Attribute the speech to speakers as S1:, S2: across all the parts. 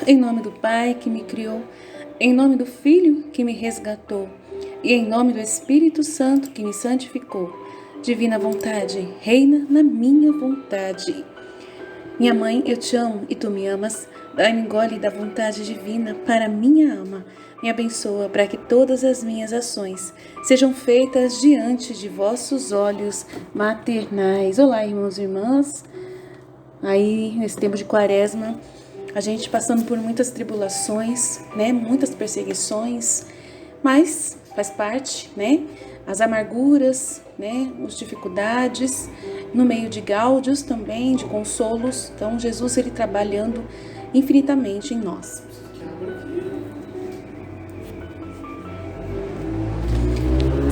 S1: Em nome do Pai que me criou, em nome do Filho que me resgatou, e em nome do Espírito Santo que me santificou. Divina vontade, reina na minha vontade. Minha mãe, eu te amo e tu me amas. Dai-me gole da vontade divina para minha alma. Me abençoa para que todas as minhas ações sejam feitas diante de vossos olhos maternais. Olá, irmãos e irmãs. Aí, nesse tempo de quaresma, a gente passando por muitas tribulações, né? Muitas perseguições, mas faz parte, né? As amarguras, né? As dificuldades, no meio de gáudios também, de consolos. Então, Jesus, ele trabalhando infinitamente em nós.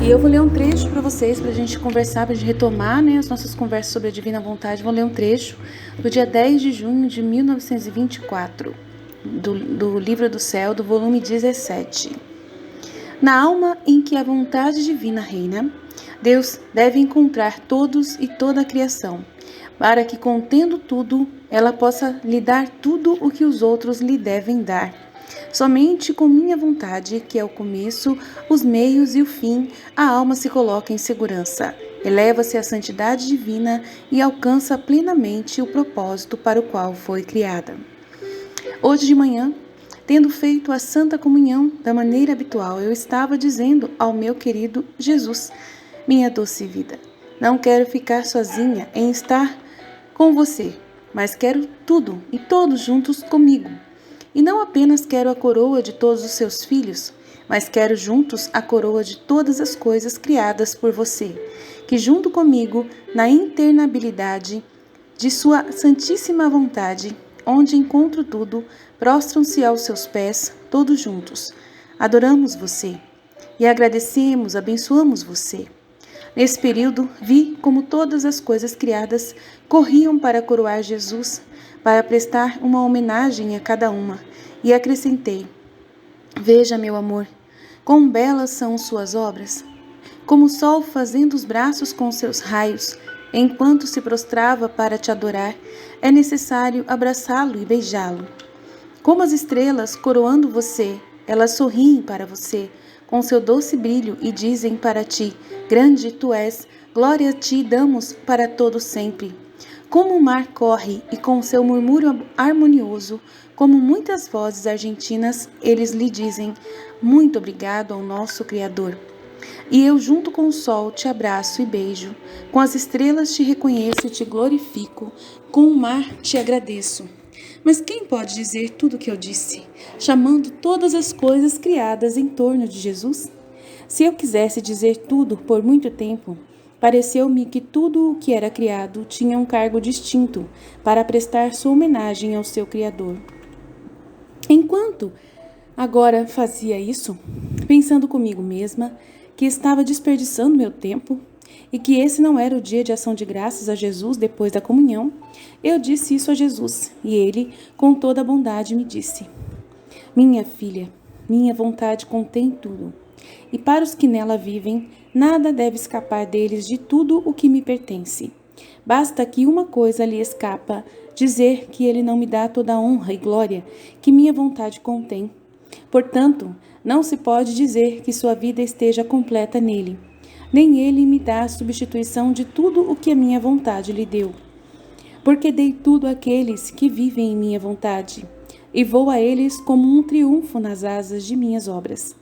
S1: E eu vou ler um trecho para vocês, para a gente conversar, para a gente retomar, né, as nossas conversas sobre a Divina Vontade. Vou ler um trecho do dia 10 de junho de 1924, do Livro do Céu, do volume 17. Na alma em que a vontade divina reina, Deus deve encontrar todos e toda a criação, para que, contendo tudo, ela possa lhe dar tudo o que os outros lhe devem dar. Somente com minha vontade, que é o começo, os meios e o fim, a alma se coloca em segurança, eleva-se à santidade divina e alcança plenamente o propósito para o qual foi criada. Hoje de manhã, tendo feito a Santa Comunhão da maneira habitual, eu estava dizendo ao meu querido Jesus: minha doce vida, não quero ficar sozinha em estar com você, mas quero tudo e todos juntos comigo. E não apenas quero a coroa de todos os seus filhos, mas quero juntos a coroa de todas as coisas criadas por você, que junto comigo, na internabilidade de sua santíssima vontade, onde encontro tudo, prostram-se aos seus pés, todos juntos. Adoramos você e agradecemos, abençoamos você. Nesse período, vi como todas as coisas criadas corriam para coroar Jesus, para prestar uma homenagem a cada uma, e acrescentei: veja, meu amor, quão belas são suas obras, como o sol fazendo os braços com seus raios, enquanto se prostrava para te adorar, é necessário abraçá-lo e beijá-lo. Como as estrelas coroando você, elas sorriem para você, com seu doce brilho, e dizem para ti: grande tu és, glória a ti damos para todo sempre. Como o mar corre e com seu murmúrio harmonioso, como muitas vozes argentinas, eles lhe dizem: muito obrigado ao nosso Criador. E eu junto com o sol te abraço e beijo, com as estrelas te reconheço e te glorifico, com o mar te agradeço. Mas quem pode dizer tudo o que eu disse, chamando todas as coisas criadas em torno de Jesus? Se eu quisesse dizer tudo por muito tempo, pareceu-me que tudo o que era criado tinha um cargo distinto para prestar sua homenagem ao seu Criador. Enquanto agora fazia isso, pensando comigo mesma que estava desperdiçando meu tempo e que esse não era o dia de ação de graças a Jesus depois da comunhão, eu disse isso a Jesus, e ele, com toda a bondade, me disse: minha filha, minha vontade contém tudo, e para os que nela vivem, nada deve escapar deles de tudo o que me pertence. Basta que uma coisa lhe escapa, dizer que ele não me dá toda a honra e glória que minha vontade contém. Portanto, não se pode dizer que sua vida esteja completa nele, nem ele me dá a substituição de tudo o que a minha vontade lhe deu. Porque dei tudo àqueles que vivem em minha vontade, e vou a eles como um triunfo nas asas de minhas obras,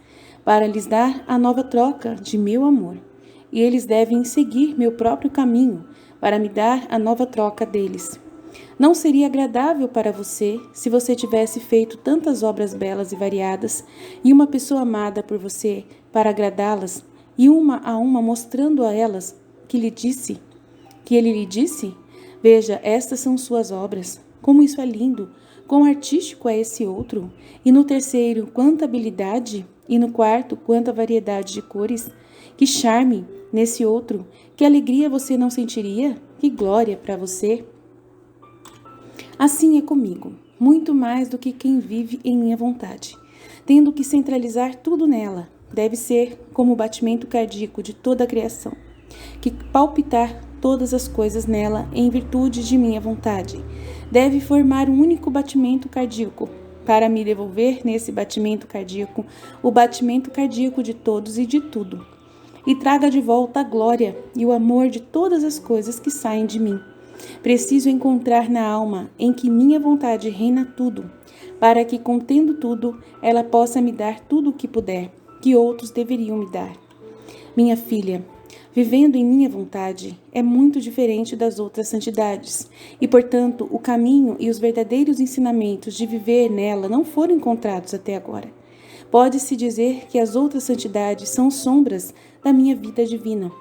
S1: para lhes dar a nova troca de meu amor. E eles devem seguir meu próprio caminho, para me dar a nova troca deles. Não seria agradável para você se você tivesse feito tantas obras belas e variadas, e uma pessoa amada por você para agradá-las, e uma a uma mostrando a elas que ele lhe disse: veja, estas são suas obras, como isso é lindo, quão artístico é esse outro, e no terceiro, quanta habilidade, e no quarto, quanta variedade de cores, que charme nesse outro, que alegria você não sentiria, que glória para você. Assim é comigo, muito mais do que quem vive em minha vontade, tendo que centralizar tudo nela. Deve ser como o batimento cardíaco de toda a criação, que palpitar todas as coisas nela em virtude de minha vontade. Deve formar um único batimento cardíaco, para me devolver nesse batimento cardíaco, o batimento cardíaco de todos e de tudo. E traga de volta a glória e o amor de todas as coisas que saem de mim. Preciso encontrar na alma em que minha vontade reina tudo, para que, contendo tudo, ela possa me dar tudo o que puder, que outros deveriam me dar. Minha filha, vivendo em minha vontade é muito diferente das outras santidades, e, portanto, o caminho e os verdadeiros ensinamentos de viver nela não foram encontrados até agora. Pode-se dizer que as outras santidades são sombras da minha vida divina.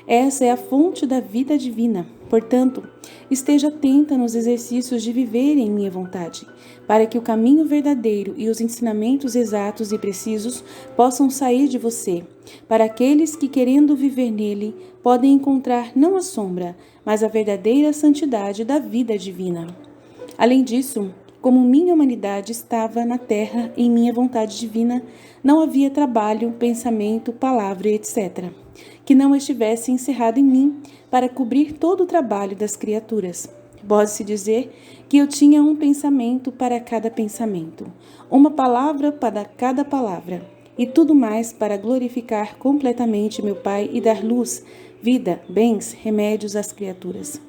S1: Essa é a fonte da vida divina. Portanto, esteja atenta nos exercícios de viver em minha vontade, para que o caminho verdadeiro e os ensinamentos exatos e precisos possam sair de você, para aqueles que, querendo viver nele, podem encontrar não a sombra, mas a verdadeira santidade da vida divina. Além disso, como minha humanidade estava na terra em minha vontade divina, não havia trabalho, pensamento, palavra, etc., que não estivesse encerrado em mim para cobrir todo o trabalho das criaturas. Pode-se dizer que eu tinha um pensamento para cada pensamento, uma palavra para cada palavra, e tudo mais para glorificar completamente meu Pai e dar luz, vida, bens, remédios às criaturas.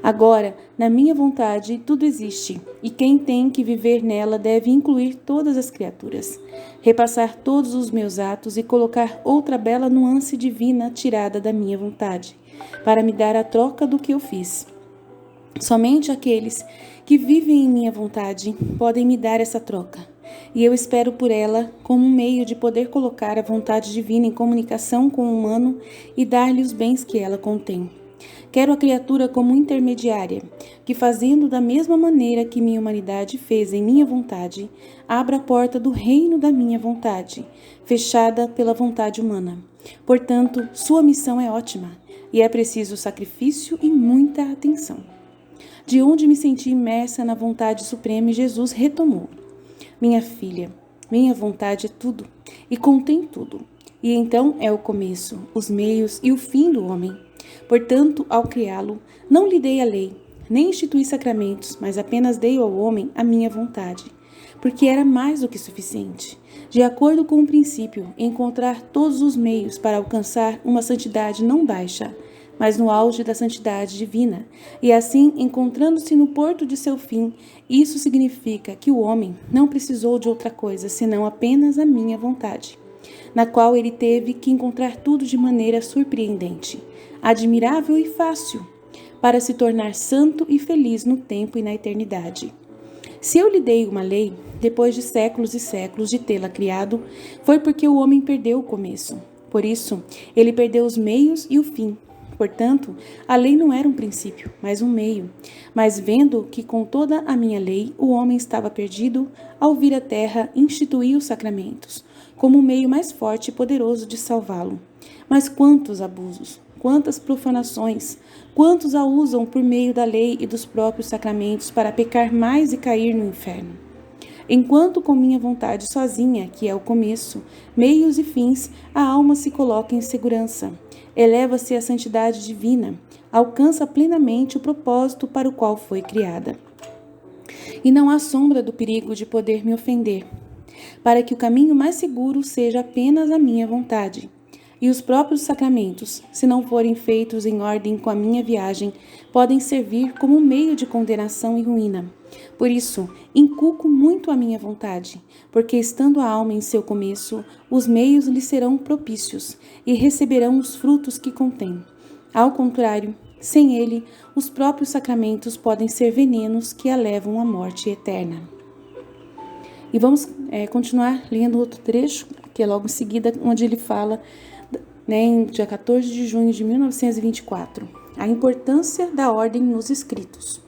S1: Agora, na minha vontade, tudo existe, e quem tem que viver nela deve incluir todas as criaturas, repassar todos os meus atos e colocar outra bela nuance divina tirada da minha vontade, para me dar a troca do que eu fiz. Somente aqueles que vivem em minha vontade podem me dar essa troca, e eu espero por ela como um meio de poder colocar a vontade divina em comunicação com o humano e dar-lhe os bens que ela contém. Quero a criatura como intermediária, que, fazendo da mesma maneira que minha humanidade fez em minha vontade, abra a porta do reino da minha vontade, fechada pela vontade humana. Portanto, sua missão é ótima, e é preciso sacrifício e muita atenção. De onde me senti imersa na vontade suprema, Jesus retomou: minha filha, minha vontade é tudo, e contém tudo. E então é o começo, os meios e o fim do homem. Portanto, ao criá-lo, não lhe dei a lei, nem instituí sacramentos, mas apenas dei ao homem a minha vontade, porque era mais do que suficiente, de acordo com o princípio, encontrar todos os meios para alcançar uma santidade não baixa, mas no auge da santidade divina, e assim, encontrando-se no porto de seu fim, isso significa que o homem não precisou de outra coisa senão apenas a minha vontade, na qual ele teve que encontrar tudo de maneira surpreendente, admirável e fácil, para se tornar santo e feliz no tempo e na eternidade. Se eu lhe dei uma lei, depois de séculos e séculos de tê-la criado, foi porque o homem perdeu o começo. Por isso, ele perdeu os meios e o fim. Portanto, a lei não era um princípio, mas um meio. Mas vendo que com toda a minha lei o homem estava perdido, ao vir à terra instituí os sacramentos, como o meio mais forte e poderoso de salvá-lo. Mas quantos abusos! Quantas profanações, quantos a usam por meio da lei e dos próprios sacramentos para pecar mais e cair no inferno. Enquanto com minha vontade sozinha, que é o começo, meios e fins, a alma se coloca em segurança, eleva-se à santidade divina, alcança plenamente o propósito para o qual foi criada. E não há sombra do perigo de poder me ofender, para que o caminho mais seguro seja apenas a minha vontade. E os próprios sacramentos, se não forem feitos em ordem com a minha viagem, podem servir como meio de condenação e ruína. Por isso, inculco muito a minha vontade, porque estando a alma em seu começo, os meios lhe serão propícios e receberão os frutos que contém. Ao contrário, sem ele, os próprios sacramentos podem ser venenos que a levam à morte eterna. E vamos continuar lendo outro trecho, que é logo em seguida, onde ele fala, em dia 14 de junho de 1924, a importância da ordem nos escritos.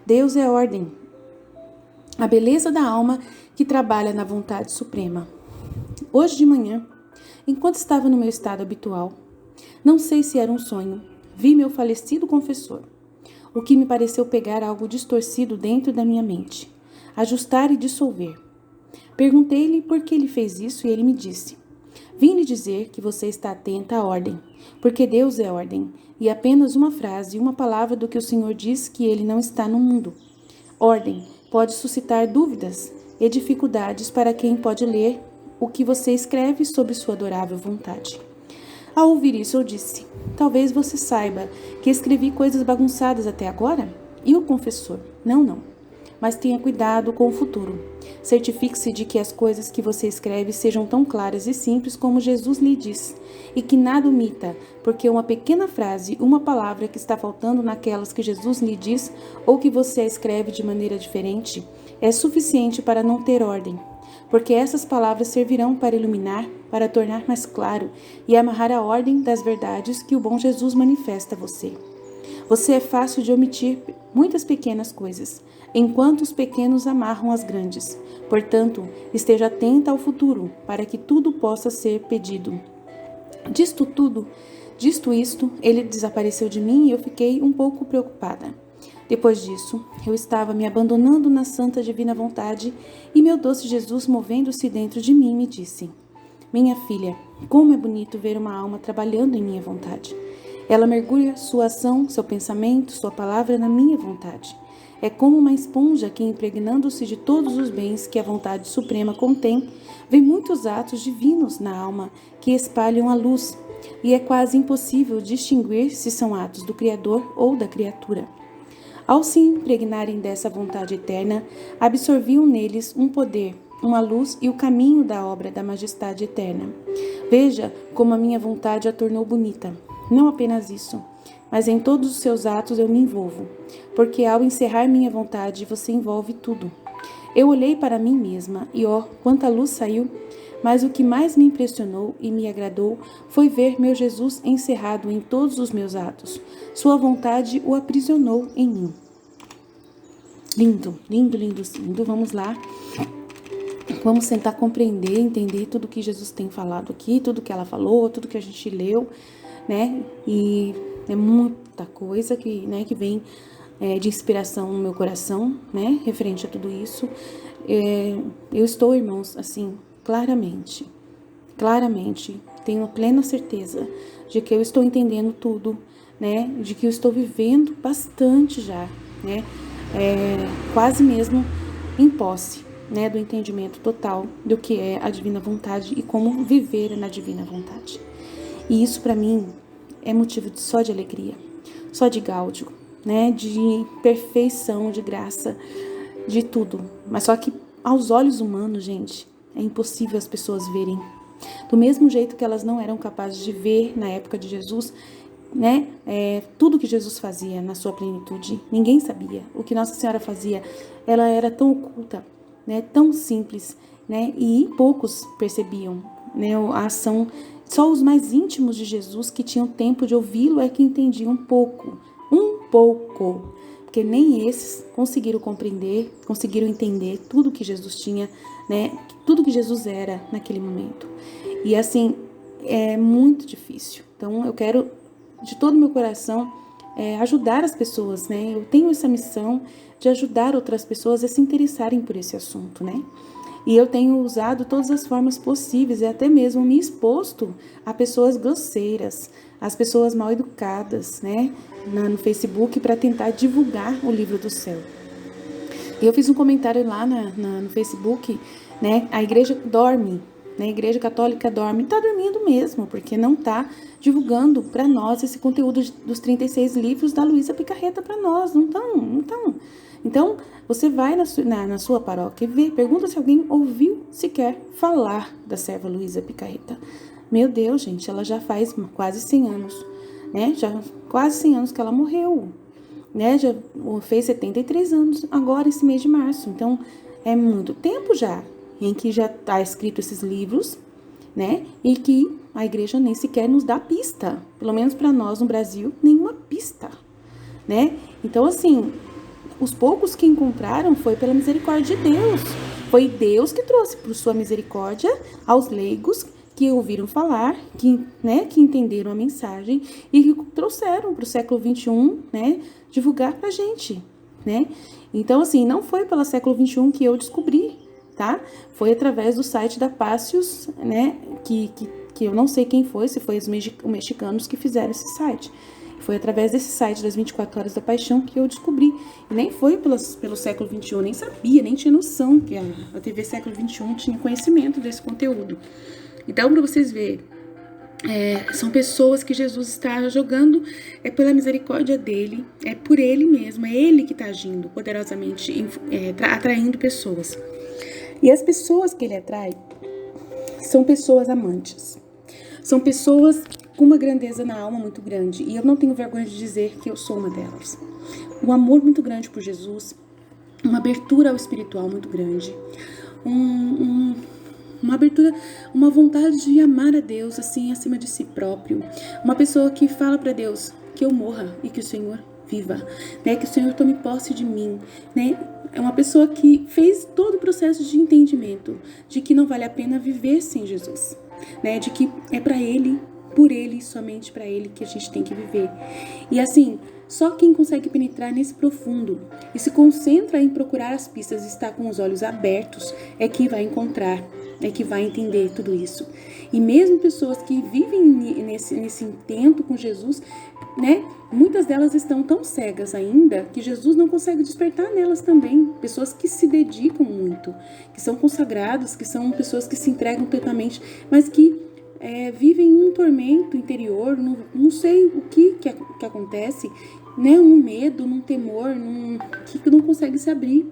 S1: Deus é ordem, a beleza da alma que trabalha na vontade suprema. Hoje de manhã, enquanto estava no meu estado habitual, não sei se era um sonho, vi meu falecido confessor, o que me pareceu pegar algo distorcido dentro da minha mente, ajustar e dissolver. Perguntei-lhe por que ele fez isso e ele me disse: vim lhe dizer que você está atenta à ordem, porque Deus é ordem, e apenas uma frase e uma palavra do que o Senhor diz que ele não está no mundo. Ordem pode suscitar dúvidas, e dificuldades para quem pode ler o que você escreve sobre sua adorável vontade. Ao ouvir isso, eu disse: talvez você saiba que escrevi coisas bagunçadas até agora? E o confessor: não. Mas tenha cuidado com o futuro. Certifique-se de que as coisas que você escreve sejam tão claras e simples como Jesus lhe diz, e que nada omita, porque uma pequena frase, uma palavra que está faltando naquelas que Jesus lhe diz, ou que você a escreve de maneira diferente, é suficiente para não ter ordem. Porque essas palavras servirão para iluminar, para tornar mais claro e amarrar a ordem das verdades que o bom Jesus manifesta a você. Você é fácil de omitir muitas pequenas coisas, enquanto os pequenos amarram as grandes. Portanto, esteja atenta ao futuro, para que tudo possa ser pedido. Dito isto, ele desapareceu de mim e eu fiquei um pouco preocupada. Depois disso, eu estava me abandonando na santa divina vontade e meu doce Jesus, movendo-se dentro de mim, me disse: minha filha, como é bonito ver uma alma trabalhando em minha vontade. Ela mergulha sua ação, seu pensamento, sua palavra na minha vontade. É como uma esponja que, impregnando-se de todos os bens que a vontade suprema contém, vê muitos atos divinos na alma que espalham a luz, e é quase impossível distinguir se são atos do Criador ou da criatura. Ao se impregnarem dessa vontade eterna, absorviam neles um poder, uma luz e o caminho da obra da majestade eterna. Veja como a minha vontade a tornou bonita. Não apenas isso, mas em todos os seus atos eu me envolvo, porque ao encerrar minha vontade, você envolve tudo. Eu olhei para mim mesma e, quanta luz saiu, mas o que mais me impressionou e me agradou foi ver meu Jesus encerrado em todos os meus atos. Sua vontade o aprisionou em mim. Lindo, lindo, lindo, lindo. Vamos lá. Vamos tentar compreender, entender tudo que Jesus tem falado aqui, tudo que ela falou, tudo que a gente leu, né? E é muita coisa que vem de inspiração no meu coração, né? Referente a tudo isso. Eu estou, irmãos, assim, claramente, tenho plena certeza de que eu estou entendendo tudo, né? De que eu estou vivendo bastante já, né? Quase mesmo em posse, né? Do entendimento total do que é a divina vontade e como viver na divina vontade. E isso para mim é motivo só de alegria, só de gáudio, né? De perfeição, de graça, de tudo. Mas só que aos olhos humanos, gente, é impossível as pessoas verem. Do mesmo jeito que elas não eram capazes de ver na época de Jesus, né? Tudo que Jesus fazia na sua plenitude, ninguém sabia. O que Nossa Senhora fazia, ela era tão oculta, né? Tão simples, né? E poucos percebiam, né? A ação. Só os mais íntimos de Jesus, que tinham tempo de ouvi-lo, é que entendiam um pouco, porque nem esses conseguiram compreender, conseguiram entender tudo que Jesus tinha, né? Tudo que Jesus era naquele momento. E assim, é muito difícil. Então, eu quero, de todo o meu coração, ajudar as pessoas, né? Eu tenho essa missão de ajudar outras pessoas a se interessarem por esse assunto, né? E eu tenho usado todas as formas possíveis e até mesmo me exposto a pessoas grosseiras, as pessoas mal educadas, né, no Facebook, para tentar divulgar o livro do céu. E eu fiz um comentário lá no Facebook, né, a igreja dorme, né, a igreja católica dorme, está dormindo mesmo, porque não está divulgando para nós esse conteúdo dos 36 livros da Luísa Picarreta para nós, não estão. Então, você vai na sua paróquia e vê, pergunta se alguém ouviu sequer falar da serva Luísa Picarreta. Meu Deus, gente, ela já faz quase 100 anos, né? Já quase 100 anos que ela morreu, né? Já fez 73 anos agora, esse mês de março. Então, é muito tempo já em que já está escrito esses livros, né? E que a igreja nem sequer nos dá pista. Pelo menos para nós no Brasil, nenhuma pista, né? Então, assim, os poucos que encontraram foi pela misericórdia de Deus. Foi Deus que trouxe por sua misericórdia aos leigos que ouviram falar, que entenderam a mensagem e que trouxeram para o século XXI, né, divulgar para a gente, né? Então, assim, não foi pelo século XXI que eu descobri, tá? Foi através do site da Pácios, né, que eu não sei quem foi, se foi os mexicanos que fizeram esse site. Foi através desse site das 24 Horas da Paixão que eu descobri. E nem foi pelo século XXI, nem sabia, nem tinha noção que a TV século XXI tinha conhecimento desse conteúdo. Então, para vocês verem, são pessoas que Jesus está jogando pela misericórdia dele, é por ele mesmo, é ele que está agindo poderosamente, atraindo pessoas. E as pessoas que ele atrai são pessoas amantes, são pessoas com uma grandeza na alma muito grande, e eu não tenho vergonha de dizer que eu sou uma delas. Um amor muito grande por Jesus, uma abertura ao espiritual muito grande, uma abertura, uma vontade de amar a Deus assim acima de si próprio, uma pessoa que fala para Deus que eu morra e que o Senhor viva, né? Que o Senhor tome posse de mim, né? É uma pessoa que fez todo o processo de entendimento de que não vale a pena viver sem Jesus, né? De que é para Ele, por Ele, somente para Ele que a gente tem que viver. E assim, só quem consegue penetrar nesse profundo e se concentra em procurar as pistas e está com os olhos abertos é que vai encontrar, é que vai entender tudo isso. E mesmo pessoas que vivem nesse intento com Jesus, né? Muitas delas estão tão cegas ainda que Jesus não consegue despertar nelas também. Pessoas que se dedicam muito, que são consagradas, que são pessoas que se entregam totalmente, mas que vivem num tormento interior, não sei o que acontece, né? Um medo, num temor, que não consegue se abrir.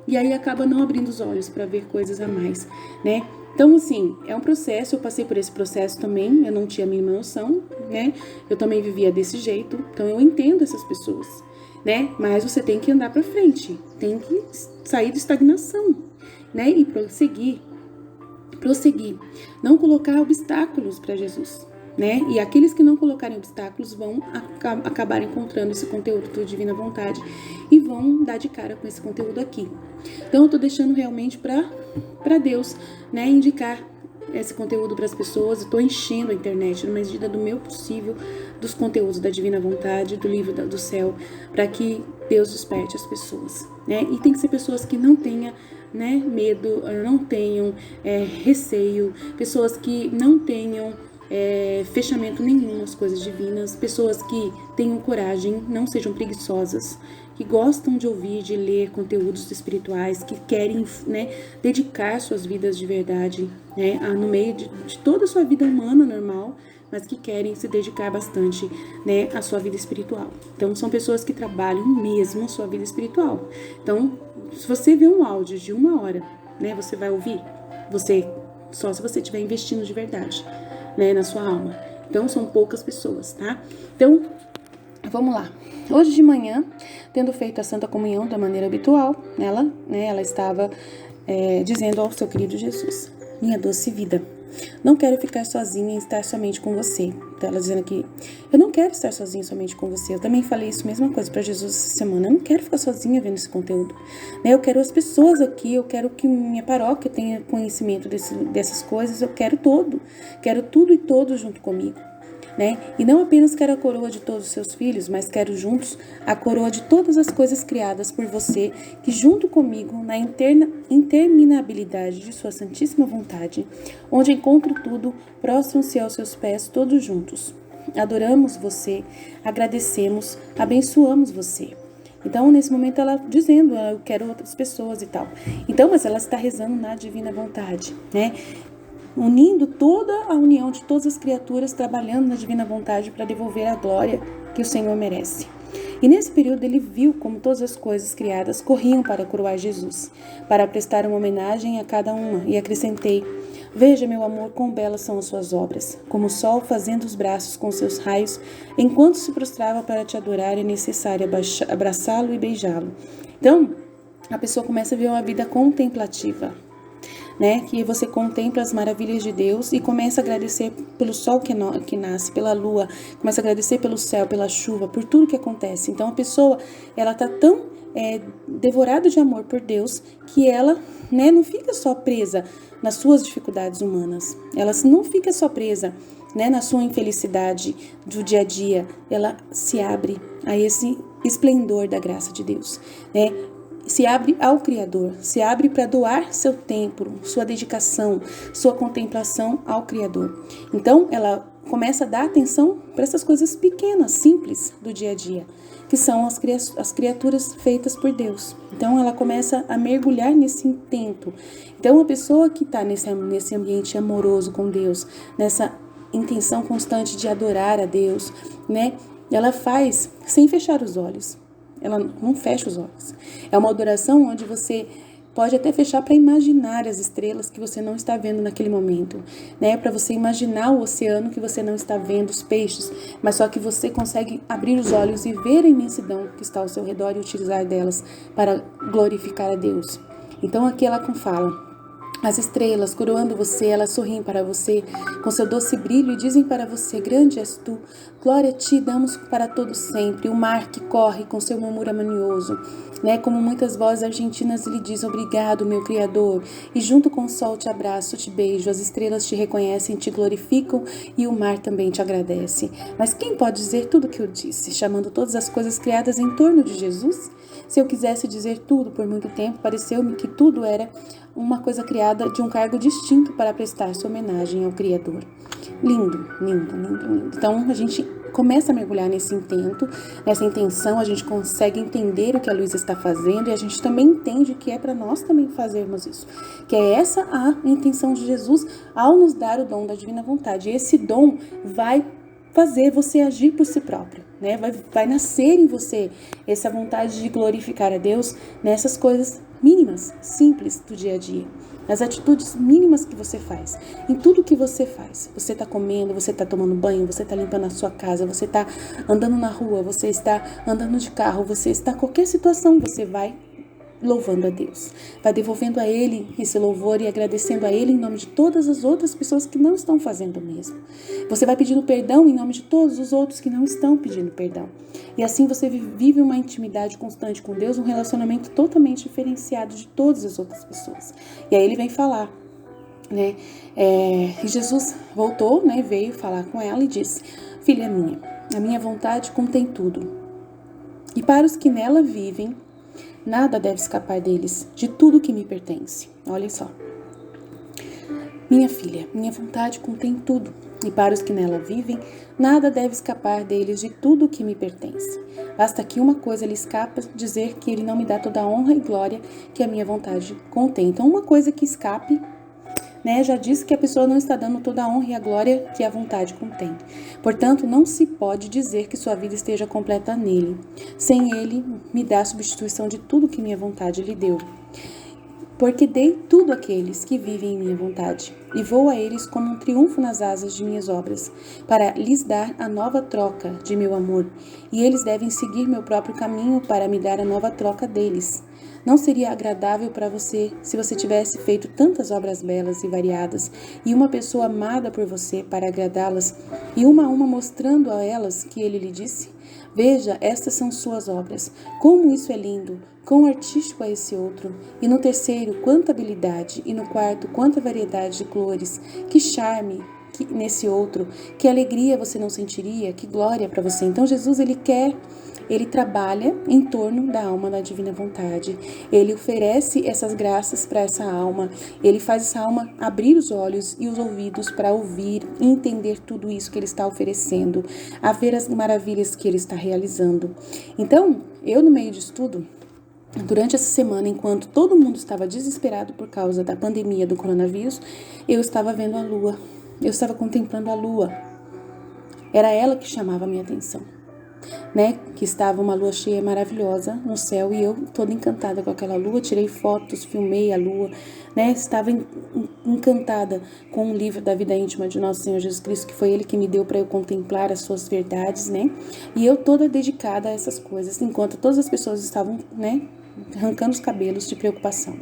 S1: E aí acaba não abrindo os olhos para ver coisas a mais, né? Então, assim, é um processo, eu passei por esse processo também, eu não tinha a mínima noção, né? Eu também vivia desse jeito, então eu entendo essas pessoas, né? Mas você tem que andar para frente, tem que sair da estagnação, né? E prosseguir, não colocar obstáculos para Jesus, né? E aqueles que não colocarem obstáculos vão acabar encontrando esse conteúdo do Divina Vontade e vão dar de cara com esse conteúdo aqui. Então eu tô deixando realmente para Deus, né, indicar esse conteúdo para as pessoas. Eu tô enchendo a internet na medida do meu possível dos conteúdos da Divina Vontade, do livro do céu, para que Deus desperte as pessoas, né? E tem que ser pessoas que não tenham, né, medo, não tenham receio, pessoas que não tenham fechamento nenhum nas coisas divinas, pessoas que tenham coragem, não sejam preguiçosas, que gostam de ouvir, de ler conteúdos espirituais, que querem, né, dedicar suas vidas de verdade, né, no meio de toda a sua vida humana normal, mas que querem se dedicar bastante, né, à sua vida espiritual. Então, são pessoas que trabalham mesmo a sua vida espiritual. Então, se você vê um áudio de 1 hora, né, você vai ouvir? Só se você estiver investindo de verdade, né, na sua alma. Então, são poucas pessoas, tá? Então, vamos lá. Hoje de manhã, tendo feito a Santa Comunhão da maneira habitual, ela estava dizendo ao seu querido Jesus: minha doce vida, não quero ficar sozinha e estar somente com você. Então, ela dizendo que eu não quero estar sozinha somente com você. Eu também falei isso, mesma coisa para Jesus essa semana. Eu não quero ficar sozinha vendo esse conteúdo, né? Eu quero as pessoas aqui, eu quero que minha paróquia tenha conhecimento dessas coisas. Eu quero tudo e todos junto comigo, né? E não apenas quero a coroa de todos os seus filhos, mas quero juntos a coroa de todas as coisas criadas por você, que junto comigo, na interminabilidade de sua santíssima vontade, onde encontro tudo, prostram-se aos seus pés todos juntos. Adoramos você, agradecemos, abençoamos você. Então, nesse momento, ela dizendo, eu quero outras pessoas e tal. Então, mas ela está rezando na Divina Vontade, né? Unindo toda a união de todas as criaturas, trabalhando na Divina Vontade para devolver a glória que o Senhor merece. E nesse período ele viu como todas as coisas criadas corriam para coroar Jesus, para prestar uma homenagem a cada uma, e acrescentei: veja, meu amor, quão belas são as suas obras. Como o sol fazendo os braços com seus raios, enquanto se prostrava para te adorar, é necessário abraçá-lo e beijá-lo. Então, a pessoa começa a ver uma vida contemplativa, né? Que você contempla as maravilhas de Deus e começa a agradecer pelo sol que nasce, pela lua, começa a agradecer pelo céu, pela chuva, por tudo que acontece. Então a pessoa, ela tá tão devorada de amor por Deus que ela, né, não fica só presa nas suas dificuldades humanas, ela não fica só presa, né, na sua infelicidade do dia a dia, ela se abre a esse esplendor da graça de Deus, né? Se abre ao Criador, se abre para doar seu tempo, sua dedicação, sua contemplação ao Criador. Então, ela começa a dar atenção para essas coisas pequenas, simples do dia a dia, que são as criaturas feitas por Deus. Então ela começa a mergulhar nesse intento. Então a pessoa que está nesse ambiente amoroso com Deus, nessa intenção constante de adorar a Deus, né? Ela faz sem fechar os olhos. Ela não fecha os olhos. É uma adoração onde você pode até fechar para imaginar as estrelas que você não está vendo naquele momento, né? Para você imaginar o oceano que você não está vendo, os peixes, mas só que você consegue abrir os olhos e ver a imensidão que está ao seu redor e utilizar delas para glorificar a Deus. Então aqui ela fala: as estrelas, coroando você, elas sorriem para você com seu doce brilho e dizem para você: grande és tu, glória a ti damos para todos sempre. O mar que corre com seu murmúrio harmonioso, né? Como muitas vozes argentinas lhe dizem: obrigado, meu Criador. E junto com o sol te abraço, te beijo, as estrelas te reconhecem, te glorificam e o mar também te agradece. Mas quem pode dizer tudo o que eu disse, chamando todas as coisas criadas em torno de Jesus? Se eu quisesse dizer tudo por muito tempo, pareceu-me que tudo era uma coisa criada de um cargo distinto para prestar sua homenagem ao Criador. Lindo, lindo, lindo, lindo. Então a gente começa a mergulhar nesse intento, nessa intenção, a gente consegue entender o que a Luísa está fazendo e a gente também entende que é para nós também fazermos isso. Que é essa a intenção de Jesus ao nos dar o dom da divina vontade. E esse dom vai fazer você agir por si próprio, né? Vai nascer em você essa vontade de glorificar a Deus nessas coisas mínimas, simples do dia a dia. Nas atitudes mínimas que você faz, em tudo que você faz. Você está comendo, você está tomando banho, você está limpando a sua casa, você está andando na rua, você está andando de carro, você está em qualquer situação, você vai louvando a Deus, vai devolvendo a Ele esse louvor e agradecendo a Ele em nome de todas as outras pessoas que não estão fazendo o mesmo. Você vai pedindo perdão em nome de todos os outros que não estão pedindo perdão. E assim você vive uma intimidade constante com Deus, um relacionamento totalmente diferenciado de todas as outras pessoas. E aí Ele vem falar, né? E Jesus voltou, né? Veio falar com ela e disse: filha minha, a minha vontade contém tudo. E para os que nela vivem, nada deve escapar deles, de tudo que me pertence. Olha só. Minha filha, minha vontade contém tudo, e para os que nela vivem, nada deve escapar deles de tudo que me pertence. Basta que uma coisa lhe escapa, dizer que ele não me dá toda a honra e glória que a minha vontade contém. Então, uma coisa que escape, né, já diz que a pessoa não está dando toda a honra e a glória que a vontade contém. Portanto, não se pode dizer que sua vida esteja completa nele. Sem ele, me dá a substituição de tudo que minha vontade lhe deu. Porque dei tudo àqueles que vivem em minha vontade, e vou a eles como um triunfo nas asas de minhas obras, para lhes dar a nova troca de meu amor, e eles devem seguir meu próprio caminho para me dar a nova troca deles. Não seria agradável para você se você tivesse feito tantas obras belas e variadas, e uma pessoa amada por você para agradá-las, e uma a uma mostrando a elas que ele lhe disse: veja, estas são suas obras. Como isso é lindo! Quão artístico é esse outro! E no terceiro, quanta habilidade! E no quarto, quanta variedade de cores! Que charme! Nesse outro, que alegria você não sentiria, que glória para você. Então Jesus, ele trabalha em torno da alma da divina vontade, ele oferece essas graças para essa alma, ele faz essa alma abrir os olhos e os ouvidos para ouvir e entender tudo isso que ele está oferecendo, a ver as maravilhas que ele está realizando. Então, eu no meio disso tudo, durante essa semana, enquanto todo mundo estava desesperado por causa da pandemia do coronavírus, eu estava vendo a lua. Eu estava contemplando a lua. Era ela que chamava a minha atenção, né? Que estava uma lua cheia maravilhosa no céu e eu toda encantada com aquela lua. Tirei fotos, filmei a lua, né? Estava encantada com o livro da vida íntima de Nosso Senhor Jesus Cristo, que foi Ele que me deu para eu contemplar as suas verdades, né? E eu toda dedicada a essas coisas, enquanto todas as pessoas estavam, né, arrancando os cabelos de preocupação.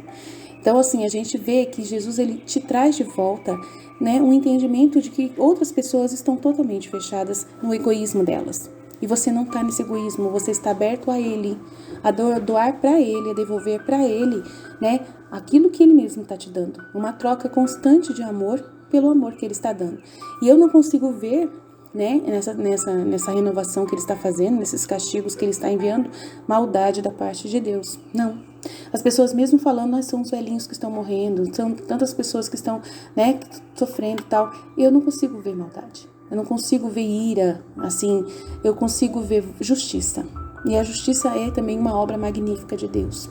S1: Então, assim, a gente vê que Jesus, ele te traz de volta, né, um entendimento de que outras pessoas estão totalmente fechadas no egoísmo delas. E você não está nesse egoísmo, você está aberto a Ele, a doar para Ele, a devolver para Ele, né, aquilo que Ele mesmo está te dando. Uma troca constante de amor pelo amor que Ele está dando. E eu não consigo ver, né, nessa renovação que Ele está fazendo, nesses castigos que Ele está enviando, maldade da parte de Deus. Não. As pessoas mesmo falando: nós somos velhinhos que estão morrendo, são tantas pessoas que estão, né, sofrendo e tal. Eu não consigo ver maldade. eu não consigo ver ira, assim, eu consigo ver justiça. E a justiça é também uma obra magnífica de Deus,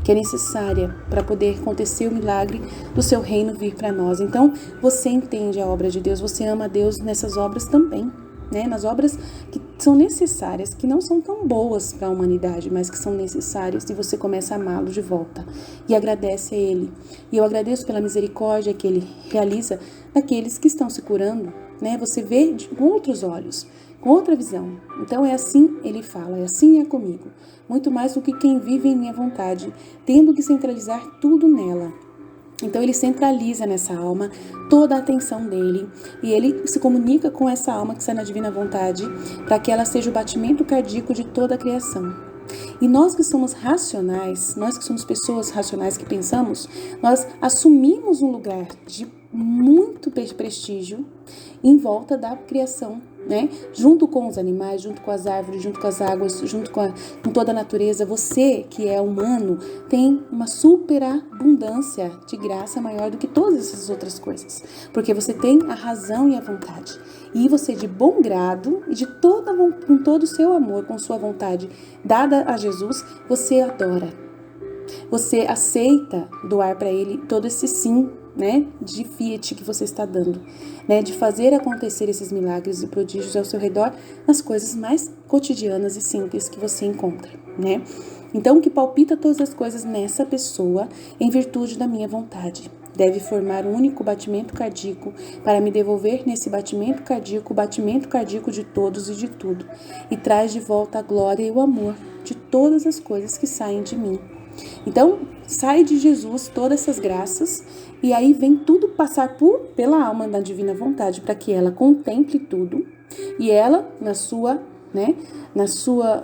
S1: que é necessária para poder acontecer o milagre do seu reino vir para nós. Então, você entende a obra de Deus, você ama Deus nessas obras também, né? Nas obras que são necessárias, que não são tão boas para a humanidade, mas que são necessárias, e você começa a amá-lo de volta e agradece a Ele. E eu agradeço pela misericórdia que Ele realiza naqueles que estão se curando, né? Você vê com outros olhos, com outra visão. Então é assim Ele fala, é assim é comigo. Muito mais do que quem vive em minha vontade, tendo que centralizar tudo nela. Então ele centraliza nessa alma toda a atenção dele e ele se comunica com essa alma que está na divina vontade para que ela seja o batimento cardíaco de toda a criação. E nós que somos racionais, nós que somos pessoas racionais que pensamos, nós assumimos um lugar de muito prestígio em volta da criação, né? Junto com os animais, junto com as árvores, junto com as águas, junto com toda a natureza. Você, que é humano, tem uma superabundância de graça maior do que todas essas outras coisas, porque você tem a razão e a vontade. E você, de bom grado e com todo o seu amor, com sua vontade dada a Jesus, você adora. Você aceita doar para Ele todo esse sim, né, de fiat que você está dando, né, de fazer acontecer esses milagres e prodígios ao seu redor nas coisas mais cotidianas e simples que você encontra, né? Então, que palpita todas as coisas nessa pessoa em virtude da minha vontade. Deve formar um único batimento cardíaco para me devolver nesse batimento cardíaco o batimento cardíaco de todos e de tudo, e traz de volta a glória e o amor de todas as coisas que saem de mim. Então, sai de Jesus todas essas graças e aí vem tudo passar pela alma da divina vontade para que ela contemple tudo e ela, na sua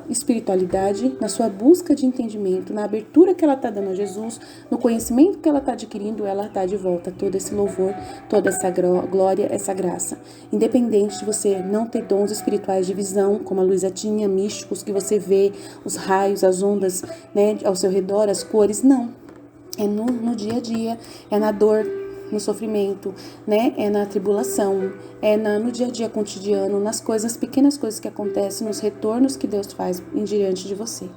S1: espiritualidade, na sua busca de entendimento, na abertura que ela está dando a Jesus, no conhecimento que ela está adquirindo, ela está de volta todo esse louvor, toda essa glória, essa graça. Independente de você não ter dons espirituais de visão, como a Luísa tinha, místicos, que você vê os raios, as ondas, né, ao seu redor, as cores, não. É no dia a dia, é na dor, no sofrimento, né? É na tribulação, é no dia a dia cotidiano, nas coisas, pequenas coisas que acontecem, nos retornos que Deus faz em diante de você,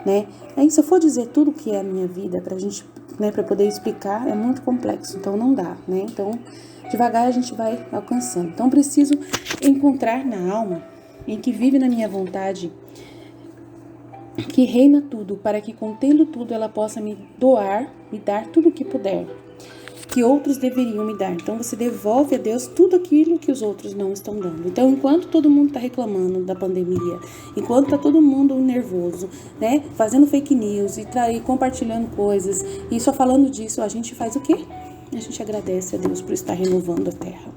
S1: né? Aí, se eu for dizer tudo que é a minha vida pra gente, né, pra poder explicar, é muito complexo, então não dá, né? Então, devagar a gente vai alcançando. Então, preciso encontrar na alma, em que vive na minha vontade, que reina tudo, para que contendo tudo ela possa me doar, me dar tudo o que puder, que outros deveriam me dar. Então você devolve a Deus tudo aquilo que os outros não estão dando. Então, enquanto todo mundo está reclamando da pandemia, enquanto está todo mundo nervoso, né, fazendo fake news e compartilhando coisas e só falando disso, a gente faz o quê? A gente agradece a Deus por estar renovando a terra.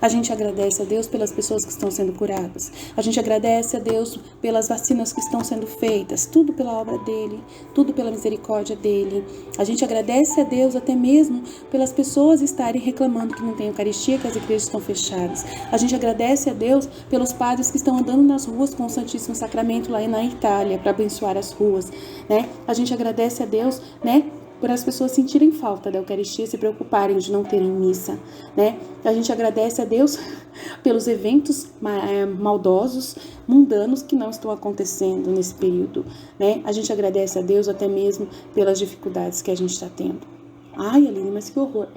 S1: A gente agradece a Deus pelas pessoas que estão sendo curadas. A gente agradece a Deus pelas vacinas que estão sendo feitas. Tudo pela obra dele, tudo pela misericórdia dele. A gente agradece a Deus até mesmo pelas pessoas estarem reclamando que não tem Eucaristia, que as igrejas estão fechadas. A gente agradece a Deus pelos padres que estão andando nas ruas com o Santíssimo Sacramento lá na Itália para abençoar as ruas, né? A gente agradece a Deus, né, por as pessoas sentirem falta da Eucaristia, se preocuparem de não terem missa, né? A gente agradece a Deus pelos eventos maldosos, mundanos que não estão acontecendo nesse período, né? A gente agradece a Deus até mesmo pelas dificuldades que a gente está tendo. Ai, Aline, mas que horror!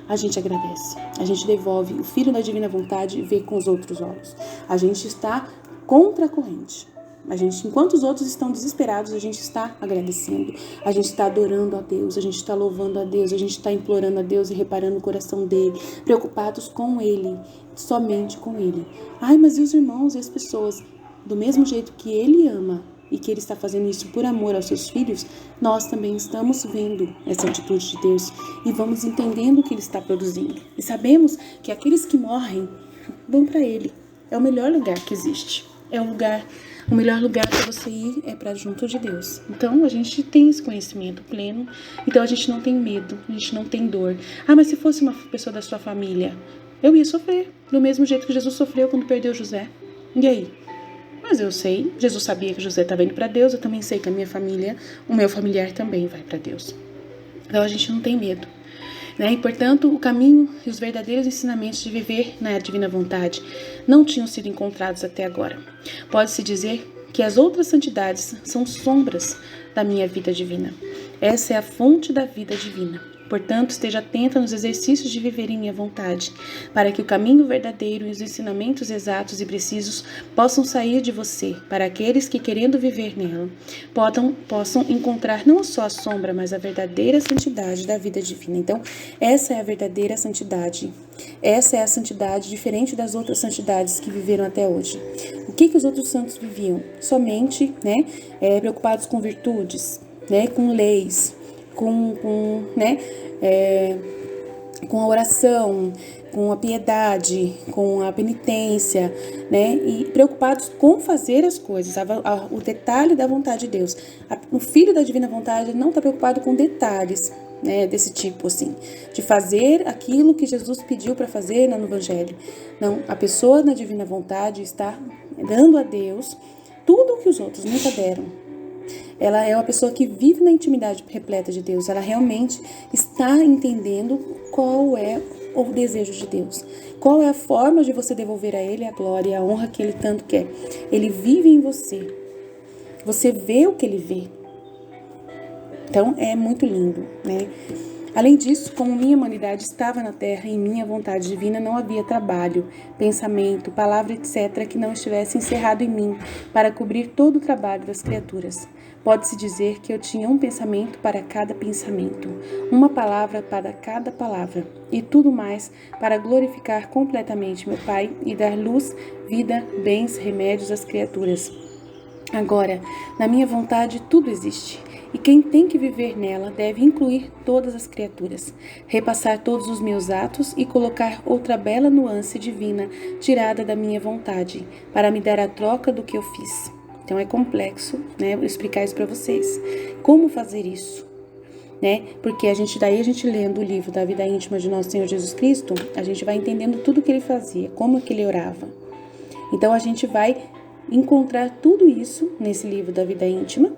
S1: A gente agradece, a gente devolve o Filho da Divina Vontade e vê com os outros olhos. A gente está contra a corrente. A gente, enquanto os outros estão desesperados, a gente está agradecendo, a gente está adorando a Deus, a gente está louvando a Deus, a gente está implorando a Deus e reparando o coração dele, preocupados com ele, somente com ele. Ai, mas e os irmãos e as pessoas? Do mesmo jeito que ele ama e que ele está fazendo isso por amor aos seus filhos, nós também estamos vendo essa atitude de Deus e vamos entendendo o que ele está produzindo. E sabemos que aqueles que morrem vão para ele. É o melhor lugar que existe. O melhor lugar para você ir é para junto de Deus. Então, a gente tem esse conhecimento pleno. Então, a gente não tem medo, a gente não tem dor. Ah, mas se fosse uma pessoa da sua família, eu ia sofrer. Do mesmo jeito que Jesus sofreu quando perdeu José. E aí? Mas eu sei, Jesus sabia que José estava indo para Deus. Eu também sei que a minha família, o meu familiar também vai para Deus. Então a gente não tem medo, né? E portanto o caminho e os verdadeiros ensinamentos de viver na divina vontade não tinham sido encontrados até agora. Pode-se dizer que as outras santidades são sombras da minha vida divina. Essa é a fonte da vida divina. Portanto, esteja atenta nos exercícios de viver em minha vontade, para que o caminho verdadeiro e os ensinamentos exatos e precisos possam sair de você, para aqueles que, querendo viver nela, possam encontrar não só a sombra, mas a verdadeira santidade da vida divina. Então, essa é a verdadeira santidade. Essa é a santidade diferente das outras santidades que viveram até hoje. O que os outros santos viviam? Somente, preocupados com virtudes, com leis, com a oração, com a piedade, com a penitência, e preocupados com fazer as coisas, o detalhe da vontade de Deus. O filho da divina vontade não está preocupado com detalhes, desse tipo, assim, de fazer aquilo que Jesus pediu para fazer no Evangelho. Não, a pessoa na divina vontade está dando a Deus tudo o que os outros nunca deram. Ela é uma pessoa que vive na intimidade repleta de Deus. Ela realmente está entendendo qual é o desejo de Deus. Qual é a forma de você devolver a Ele a glória e a honra que Ele tanto quer. Ele vive em você. Você vê o que Ele vê. Então, é muito lindo, Além disso, como minha humanidade estava na terra e em minha vontade divina, não havia trabalho, pensamento, palavra, etc., que não estivesse encerrado em mim para cobrir todo o trabalho das criaturas. Pode-se dizer que eu tinha um pensamento para cada pensamento, uma palavra para cada palavra, e tudo mais para glorificar completamente meu Pai e dar luz, vida, bens, remédios às criaturas. Agora, na minha vontade, tudo existe. E quem tem que viver nela deve incluir todas as criaturas, repassar todos os meus atos e colocar outra bela nuance divina tirada da minha vontade, para me dar a troca do que eu fiz. Então é complexo, Vou explicar isso para vocês. Como fazer isso? Porque a gente lendo o livro da vida íntima de nosso Senhor Jesus Cristo, a gente vai entendendo tudo que ele fazia, como que ele orava. Então a gente vai encontrar tudo isso nesse livro da vida íntima,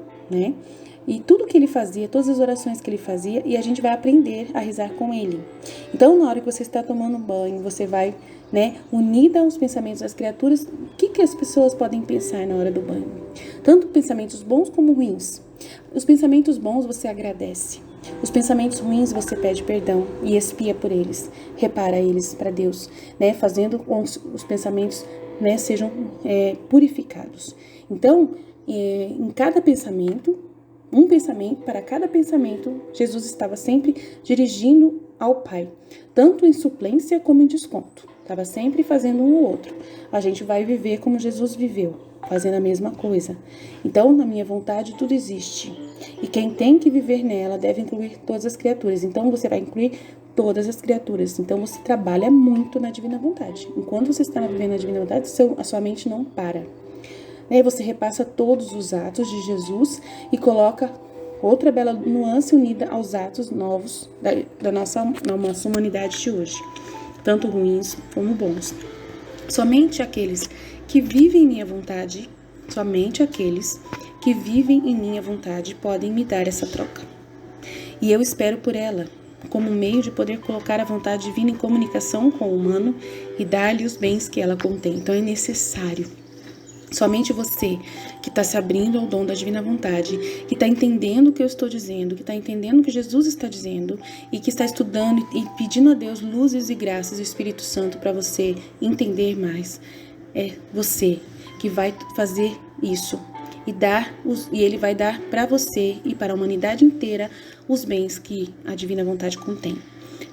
S1: E tudo que ele fazia, todas as orações que ele fazia, e a gente vai aprender a rezar com ele. Então, na hora que você está tomando banho, você vai, unida aos pensamentos das criaturas, o que as pessoas podem pensar na hora do banho? Tanto pensamentos bons como ruins. Os pensamentos bons você agradece. Os pensamentos ruins você pede perdão e expia por eles. Repara eles para Deus, fazendo com que os pensamentos, sejam purificados. Então, em cada pensamento, um pensamento, para cada pensamento, Jesus estava sempre dirigindo ao Pai, tanto em suplência como em desconto. Estava sempre fazendo um ou outro. A gente vai viver como Jesus viveu, fazendo a mesma coisa. Então, na minha vontade, tudo existe. E quem tem que viver nela deve incluir todas as criaturas. Então, você vai incluir todas as criaturas. Então, você trabalha muito na divina vontade. Enquanto você está vivendo na divina vontade, a sua mente não para. Aí você repassa todos os atos de Jesus e coloca outra bela nuance unida aos atos novos da nossa humanidade de hoje, tanto ruins como bons. Somente aqueles que vivem em minha vontade, podem me dar essa troca. E eu espero por ela, como meio de poder colocar a vontade divina em comunicação com o humano e dar-lhe os bens que ela contém. Então é necessário. Somente você que está se abrindo ao dom da divina vontade, que está entendendo o que eu estou dizendo, que está entendendo o que Jesus está dizendo e que está estudando e pedindo a Deus luzes e graças do Espírito Santo para você entender mais. É você que vai fazer isso e ele vai dar para você e para a humanidade inteira os bens que a divina vontade contém.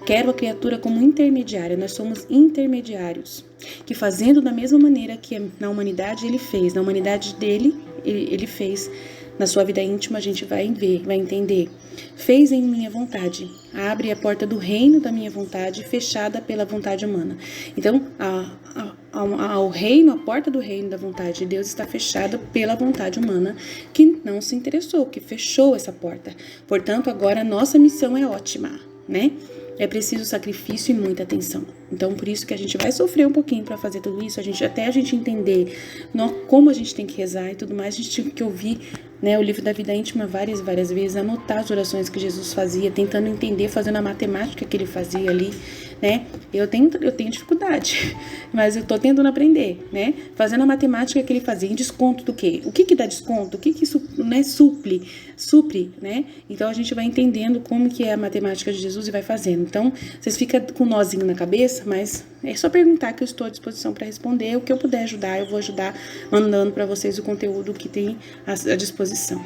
S1: Quero a criatura como intermediária, nós somos intermediários, que fazendo da mesma maneira que na humanidade ele fez, na humanidade dele ele fez, na sua vida íntima a gente vai ver, vai entender. Fez em minha vontade, abre a porta do reino da minha vontade, fechada pela vontade humana. Então, ao reino, a porta do reino da vontade de Deus está fechada pela vontade humana, que não se interessou, que fechou essa porta. Portanto, agora a nossa missão é ótima, É preciso sacrifício e muita atenção. Então, por isso que a gente vai sofrer um pouquinho para fazer tudo isso. Até a gente entender como a gente tem que rezar e tudo mais, a gente tem que ouvir né, o livro da vida íntima várias vezes, anotar as orações que Jesus fazia, tentando entender, fazendo a matemática que ele fazia ali, né? Eu tenho dificuldade, mas eu tô tentando aprender, né? Fazendo a matemática que ele fazia, em desconto do quê? O que dá desconto? O que isso, né, supre, né? Então a gente vai entendendo como que é a matemática de Jesus e vai fazendo. Então, vocês ficam com um nozinho na cabeça, mas é só perguntar que eu estou à disposição para responder. O que eu puder ajudar, eu vou ajudar mandando para vocês o conteúdo que tem à disposição.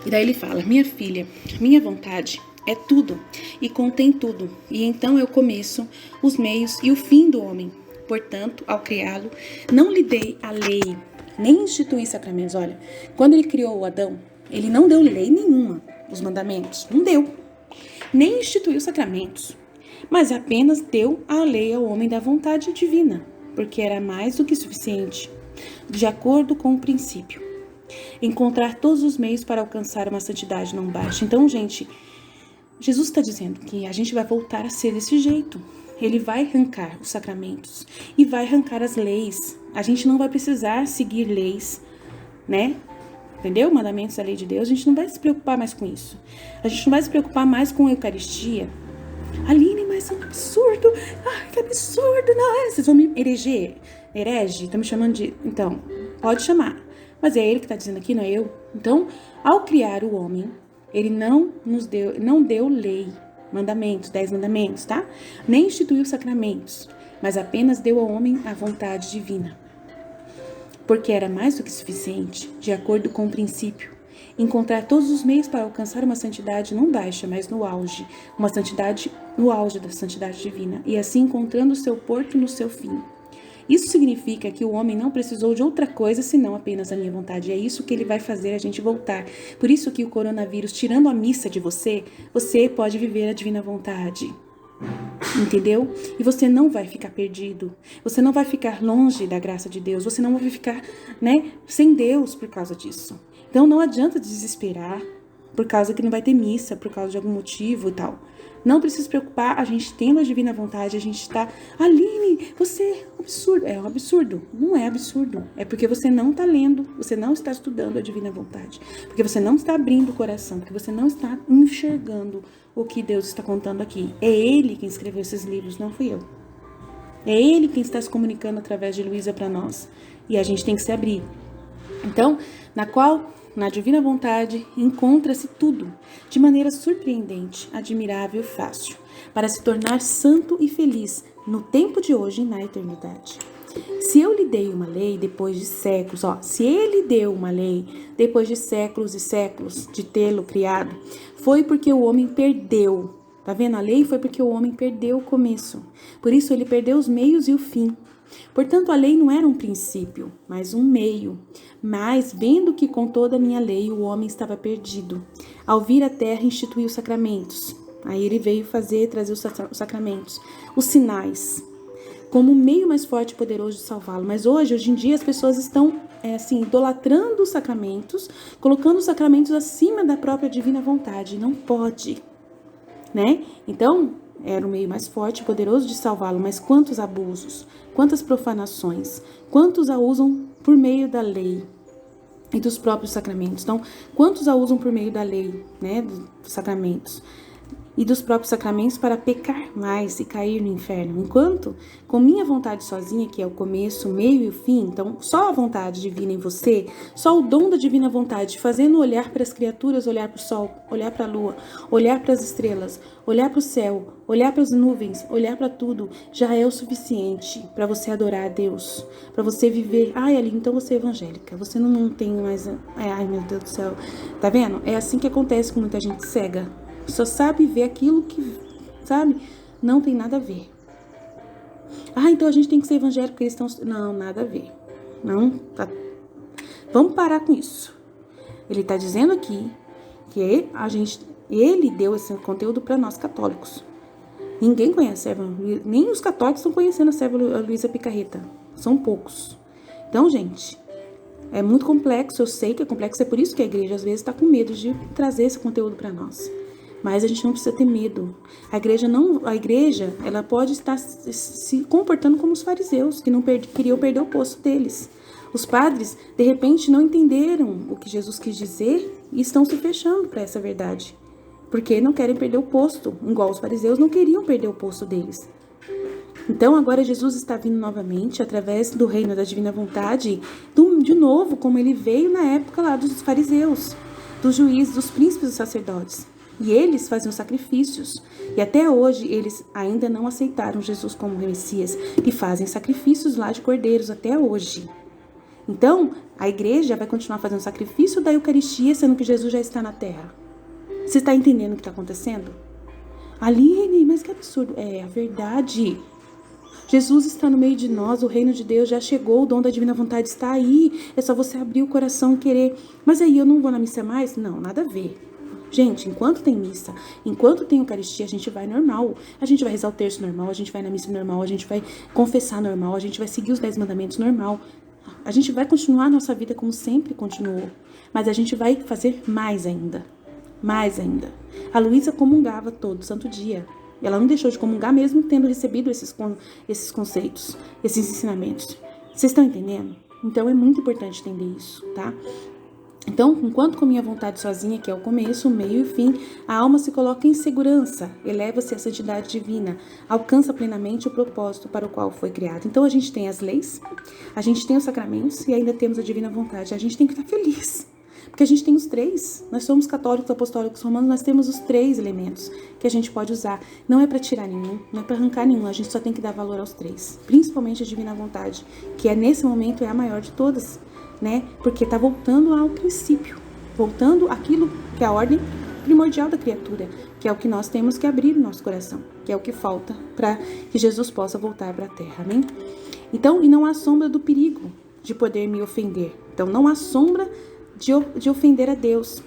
S1: E daí ele fala: minha filha, minha vontade é tudo e contém tudo, e então é o começo, os meios e o fim do homem. Portanto, ao criá-lo, não lhe dei a lei, nem instituí sacramentos. Olha, quando ele criou o Adão, ele não deu lei nenhuma, os mandamentos, não deu, nem instituiu sacramentos, mas apenas deu a lei ao homem da vontade divina, porque era mais do que suficiente, de acordo com o princípio. Encontrar todos os meios para alcançar uma santidade não baixa. Então, gente, Jesus está dizendo que a gente vai voltar a ser desse jeito. Ele vai arrancar os sacramentos e vai arrancar as leis. A gente não vai precisar seguir leis, né? Entendeu? Mandamentos da lei de Deus. A gente não vai se preocupar mais com isso. A gente não vai se preocupar mais com a Eucaristia. Aline, mas é um absurdo. Ai, que absurdo, não é? Vocês vão me herege? Estão me chamando de... Então, pode chamar. Mas é ele que está dizendo aqui, não é eu. Então, ao criar o homem, ele não deu lei, mandamentos, 10 mandamentos, tá? Nem instituiu sacramentos, mas apenas deu ao homem a vontade divina. Porque era mais do que suficiente, de acordo com o princípio. Encontrar todos os meios para alcançar uma santidade não baixa, mas no auge. Uma santidade no auge da santidade divina. E assim encontrando o seu porto no seu fim. Isso significa que o homem não precisou de outra coisa senão apenas a minha vontade. E é isso que ele vai fazer a gente voltar. Por isso que o coronavírus, tirando a missa de você, você pode viver a divina vontade. Entendeu? E você não vai ficar perdido. Você não vai ficar longe da graça de Deus. Você não vai ficar, né, sem Deus por causa disso. Então não adianta desesperar por causa que não vai ter missa, por causa de algum motivo e tal. Não precisa se preocupar, a gente tendo a divina vontade, a gente está... Aline, você é um absurdo. É um absurdo. Não é absurdo. É porque você não está lendo, você não está estudando a divina vontade. Porque você não está abrindo o coração, porque você não está enxergando o que Deus está contando aqui. É Ele quem escreveu esses livros, não fui eu. É Ele quem está se comunicando através de Luísa para nós. E a gente tem que se abrir. Então, na divina vontade, encontra-se tudo, de maneira surpreendente, admirável e fácil, para se tornar santo e feliz no tempo de hoje e na eternidade. Se eu lhe dei uma lei depois de séculos, se ele deu uma lei depois de séculos e séculos de tê-lo criado, foi porque o homem perdeu. Tá vendo? A lei foi porque o homem perdeu o começo. Por isso ele perdeu os meios e o fim. Portanto, a lei não era um princípio, mas um meio. Mas, vendo que com toda a minha lei o homem estava perdido, ao vir à terra instituiu os sacramentos. Aí ele veio trazer os sacramentos, os sinais, como um meio mais forte e poderoso de salvá-lo. Mas hoje em dia, as pessoas estão, idolatrando os sacramentos, colocando os sacramentos acima da própria divina vontade. Não pode, né? Então, era o meio mais forte e poderoso de salvá-lo, mas quantos abusos, quantas profanações, quantos a usam por meio da lei e dos próprios sacramentos. Então, quantos a usam por meio da lei, né, dos sacramentos e dos próprios sacramentos para pecar mais e cair no inferno, enquanto com minha vontade sozinha, que é o começo, o meio e o fim, então só a vontade divina em você, só o dom da divina vontade, fazendo olhar para as criaturas, olhar para o sol, olhar para a lua, olhar para as estrelas, olhar para o céu, olhar para as nuvens, olhar para tudo, já é o suficiente para você adorar a Deus, para você viver. Ai, Aline, então você é evangélica, você não tem mais... Ai, meu Deus do céu, tá vendo? É assim que acontece com muita gente cega. Só sabe ver aquilo que, sabe, não tem nada a ver. Ah, então a gente tem que ser evangélico cristão. Não, nada a ver. Não, tá. Vamos parar com isso. Ele está dizendo aqui que ele deu esse conteúdo para nós católicos. Ninguém conhece a serva, nem os católicos estão conhecendo a serva Luísa Picarreta. São poucos. Então, gente, é muito complexo. Eu sei que é complexo. É por isso que a igreja às vezes está com medo de trazer esse conteúdo para nós. Mas a gente não precisa ter medo. A igreja, ela pode estar se comportando como os fariseus, que não queriam perder o posto deles. Os padres, de repente, não entenderam o que Jesus quis dizer e estão se fechando para essa verdade, porque não querem perder o posto, igual os fariseus não queriam perder o posto deles. Então, agora Jesus está vindo novamente, através do reino da divina vontade, de novo, como ele veio na época lá dos fariseus, dos juízes, dos príncipes dos sacerdotes. E eles faziam sacrifícios. E até hoje, eles ainda não aceitaram Jesus como Messias, e fazem sacrifícios lá de cordeiros até hoje. Então, a igreja vai continuar fazendo sacrifício da Eucaristia, sendo que Jesus já está na terra. Você está entendendo o que está acontecendo? Aline, mas que absurdo. É a verdade. Jesus está no meio de nós, o reino de Deus já chegou, o dom da divina vontade está aí. É só você abrir o coração e querer. Mas aí eu não vou na missa mais? Não, nada a ver. Gente, enquanto tem missa, enquanto tem Eucaristia, a gente vai normal. A gente vai rezar o terço normal, a gente vai na missa normal, a gente vai confessar normal, a gente vai seguir os 10 mandamentos normal. A gente vai continuar a nossa vida como sempre continuou. Mas a gente vai fazer mais ainda. Mais ainda. A Luísa comungava todo santo dia. Ela não deixou de comungar mesmo tendo recebido esses conceitos, esses ensinamentos. Vocês estão entendendo? Então é muito importante entender isso, tá? Então, enquanto com minha vontade sozinha, que é o começo, o meio e o fim, a alma se coloca em segurança, eleva-se à santidade divina, alcança plenamente o propósito para o qual foi criado. Então, a gente tem as leis, a gente tem os sacramentos e ainda temos a divina vontade. A gente tem que estar feliz, porque a gente tem os três. Nós somos católicos, apostólicos, romanos, nós temos os 3 elementos que a gente pode usar. Não é para tirar nenhum, não é para arrancar nenhum, a gente só tem que dar valor aos 3. Principalmente a divina vontade, que nesse momento é a maior de todas, né? Porque está voltando ao princípio, voltando àquilo que é a ordem primordial da criatura, que é o que nós temos que abrir o nosso coração, que é o que falta para que Jesus possa voltar para a terra, amém? Então, e não há sombra do perigo de poder me ofender. Então, não há sombra de ofender a Deus.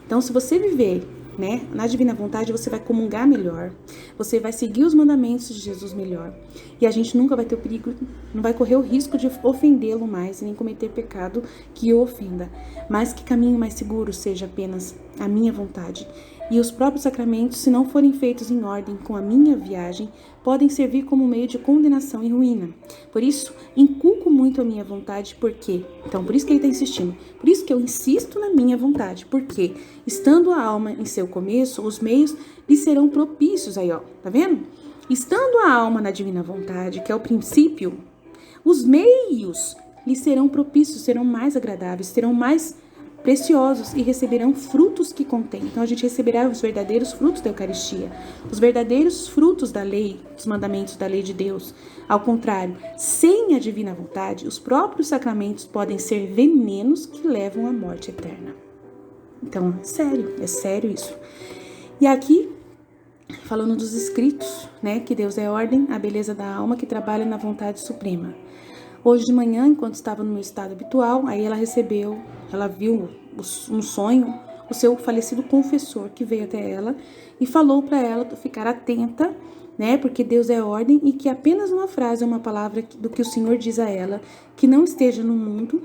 S1: Então, se você viver, né, na divina vontade, você vai comungar melhor, você vai seguir os mandamentos de Jesus melhor, e a gente nunca vai ter o perigo, não vai correr o risco de ofendê-lo mais, nem cometer pecado que o ofenda, mas que caminho mais seguro seja apenas a minha vontade. E os próprios sacramentos, se não forem feitos em ordem com a minha viagem, podem servir como meio de condenação e ruína. Por isso, inculco muito a minha vontade, por quê? Então, por isso que ele está insistindo. Por isso que eu insisto na minha vontade, porque estando a alma em seu começo, os meios lhe serão propícios. Aí, ó, tá vendo? Estando a alma na divina vontade, que é o princípio, os meios lhe serão propícios, serão mais agradáveis, serão mais preciosos e receberão frutos que contém. Então a gente receberá os verdadeiros frutos da Eucaristia, os verdadeiros frutos da lei, os mandamentos da lei de Deus. Ao contrário, sem a divina vontade, os próprios sacramentos podem ser venenos que levam à morte eterna. Então, é sério isso. E aqui, falando dos escritos, né, que Deus é ordem, a beleza da alma que trabalha na vontade suprema. Hoje de manhã, enquanto estava no meu estado habitual, aí ela viu um sonho, o seu falecido confessor que veio até ela e falou para ela ficar atenta, né, porque Deus é ordem e que apenas uma frase, uma palavra do que o Senhor diz a ela, que não esteja no mundo,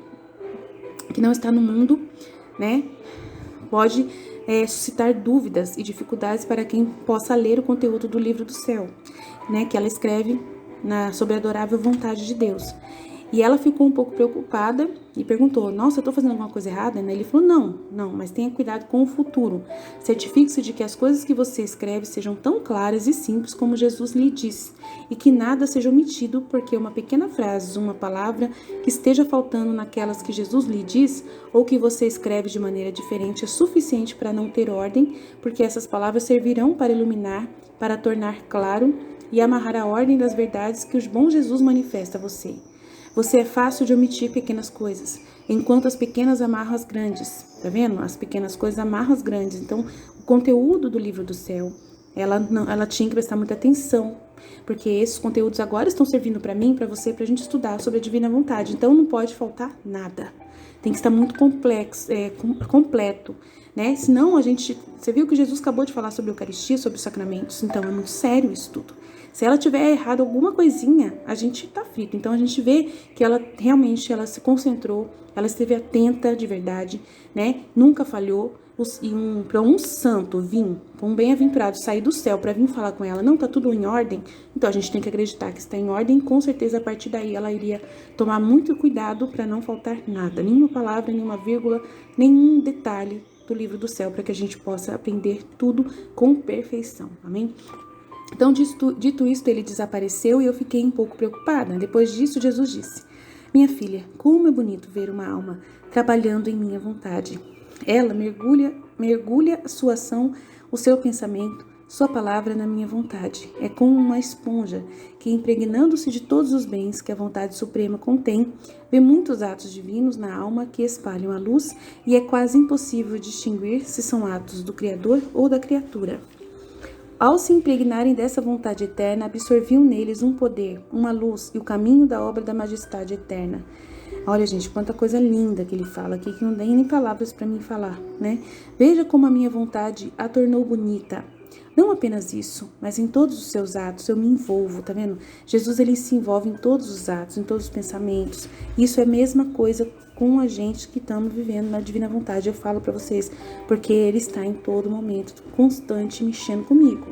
S1: que não está no mundo, né, pode suscitar dúvidas e dificuldades para quem possa ler o conteúdo do livro do céu, né, que ela escreve sobre a adorável vontade de Deus. E ela ficou um pouco preocupada e perguntou, nossa, eu estou fazendo alguma coisa errada? Né? Ele falou, não, mas tenha cuidado com o futuro. Certifique-se de que as coisas que você escreve sejam tão claras e simples como Jesus lhe disse, e que nada seja omitido, porque uma pequena frase, uma palavra que esteja faltando naquelas que Jesus lhe diz, ou que você escreve de maneira diferente, é suficiente para não ter ordem, porque essas palavras servirão para iluminar, para tornar claro e amarrar a ordem das verdades que o bom Jesus manifesta a você. Você é fácil de omitir pequenas coisas, enquanto as pequenas amarram as grandes. Tá vendo? As pequenas coisas amarram as grandes. Então, o conteúdo do livro do céu, ela tinha que prestar muita atenção, porque esses conteúdos agora estão servindo para mim, para você, pra gente estudar sobre a divina vontade. Então, não pode faltar nada. Tem que estar muito completo, né? Senão, você viu que Jesus acabou de falar sobre a Eucaristia, sobre os sacramentos. Então, é muito sério isso tudo. Se ela tiver errado alguma coisinha, a gente tá frito. Então, a gente vê que ela realmente se concentrou, ela esteve atenta de verdade, né? Nunca falhou, para um santo vir, para um bem-aventurado sair do céu para vir falar com ela, não, tá tudo em ordem, então a gente tem que acreditar que está em ordem, com certeza a partir daí ela iria tomar muito cuidado para não faltar nada, nenhuma palavra, nenhuma vírgula, nenhum detalhe do livro do céu, para que a gente possa aprender tudo com perfeição, amém? Então, dito isto, ele desapareceu e eu fiquei um pouco preocupada. Depois disso, Jesus disse: minha filha, como é bonito ver uma alma trabalhando em minha vontade. Ela mergulha a sua ação, o seu pensamento, sua palavra na minha vontade. É como uma esponja que, impregnando-se de todos os bens que a vontade suprema contém, vê muitos atos divinos na alma que espalham a luz e é quase impossível distinguir se são atos do Criador ou da criatura. Ao se impregnarem dessa vontade eterna, absorviam neles um poder, uma luz e o caminho da obra da majestade eterna. Olha, gente, quanta coisa linda que ele fala aqui, que não tem nem palavras para mim falar, né? Veja como a minha vontade a tornou bonita. Não apenas isso, mas em todos os seus atos eu me envolvo, tá vendo? Jesus, ele se envolve em todos os atos, em todos os pensamentos. Isso é a mesma coisa com a gente que estamos vivendo na divina vontade. Eu falo para vocês, porque ele está em todo momento, constante, mexendo comigo.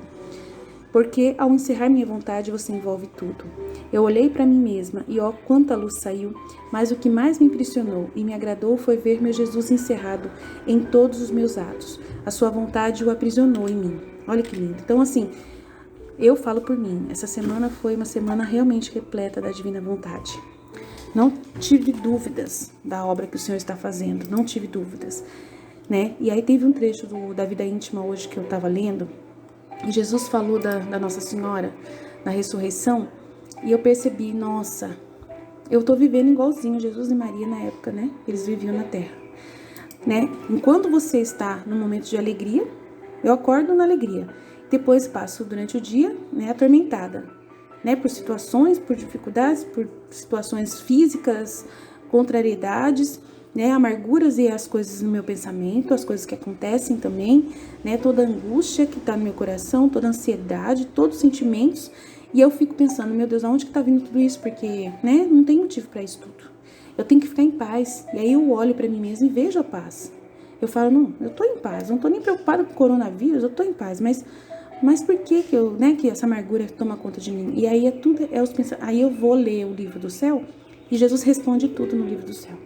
S1: Porque ao encerrar minha vontade, você envolve tudo. Eu olhei para mim mesma e ó, quanta luz saiu, mas o que mais me impressionou e me agradou foi ver meu Jesus encerrado em todos os meus atos. A sua vontade o aprisionou em mim. Olha que lindo. Então, assim, eu falo por mim, essa semana foi uma semana realmente repleta da divina vontade. Não tive dúvidas da obra que o Senhor está fazendo, não tive dúvidas, né? E aí teve um trecho da vida íntima hoje que eu estava lendo, e Jesus falou da Nossa Senhora, na ressurreição, e eu percebi, nossa, eu tô vivendo igualzinho Jesus e Maria na época, né? Eles viviam na terra, né? Enquanto você está no momento de alegria, eu acordo na alegria, depois passo durante o dia, né, atormentada, né? Por situações, por dificuldades, por situações físicas, contrariedades, né, amarguras e as coisas no meu pensamento, as coisas que acontecem também, né, toda angústia que tá no meu coração, toda ansiedade, todos os sentimentos, e eu fico pensando, meu Deus, aonde que tá vindo tudo isso? Porque, né, não tem motivo para isso tudo. Eu tenho que ficar em paz, e aí eu olho para mim mesma e vejo a paz. Eu falo, não, eu tô em paz, não tô nem preocupada com o coronavírus, eu tô em paz, mas por que eu, né, que essa amargura toma conta de mim? E aí os pensamentos, aí eu vou ler o livro do céu, e Jesus responde tudo no livro do céu.